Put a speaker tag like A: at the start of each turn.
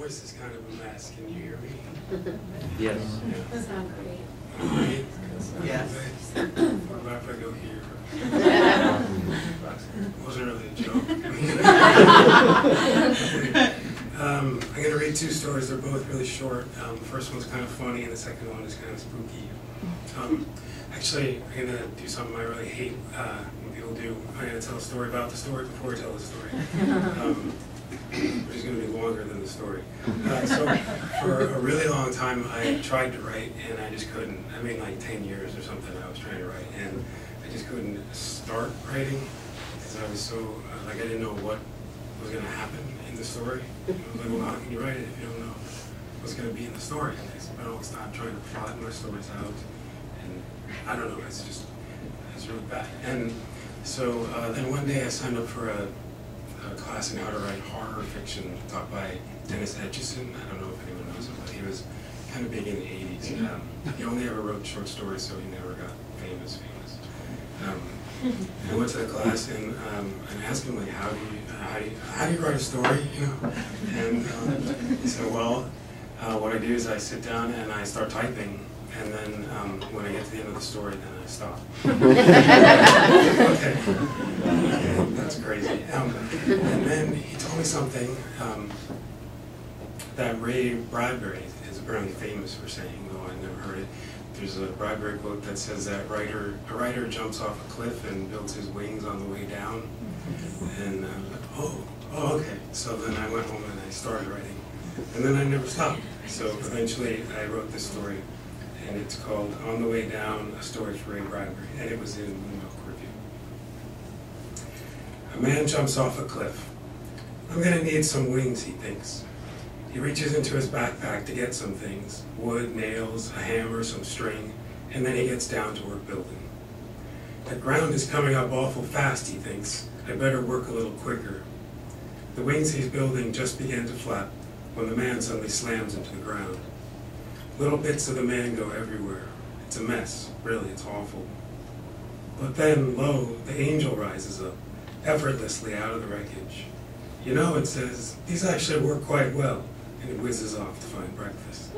A: voice is kind of a mess. Can you hear me?
B: Yes.
C: That sounds great.
A: Great.
D: Yes.
A: What about if I go here? Wasn't really a joke. I'm going to read two stories. They're both really short. The first one's kind of funny, and the second one is kind of spooky. Actually, I'm going to do something I really hate when people do. I'm going to tell a story about the story before I tell the story. Which is going to be longer than the story. So for a really long time I tried to write and I just couldn't. I mean like 10 years or something I was trying to write and I just couldn't start writing because I was so, like I didn't know what was going to happen in the story. I was like, well, how can you write it if you don't know what's going to be in the story? And I spent all this time trying to plot my stories out and I don't know, it's really bad. And so then one day I signed up for a class in how to write horror fiction taught by Dennis Etchison. I don't know if anyone knows him, but he was kind of big in the 80s. He only ever wrote short stories, so he never got famous. I went to the class and asked him like, how do you write a story, you know? And he said, well, what I do is I sit down and I start typing, and then when I get to the end of the story, then I stop. Okay, that's crazy. And then he told me something that Bradbury is apparently famous for saying, though I've never heard it. There's a Bradbury quote that says that a writer jumps off a cliff and builds his wings on the way down. And I was like, oh, okay. So then I went home and I started writing. And then I never stopped. So eventually I wrote this story. And it's called On the Way Down, a story for Ray Bradbury, and it was in the Milk Review. A man jumps off a cliff. I'm going to need some wings, he thinks. He reaches into his backpack to get some things, wood, nails, a hammer, some string, and then he gets down to work building. The ground is coming up awful fast, he thinks. I better work a little quicker. The wings he's building just begin to flap when the man suddenly slams into the ground. Little bits of the man go everywhere. It's a mess, really, it's awful. But then, lo, the angel rises up, effortlessly out of the wreckage. You know, it says, these actually work quite well, and it whizzes off to find breakfast.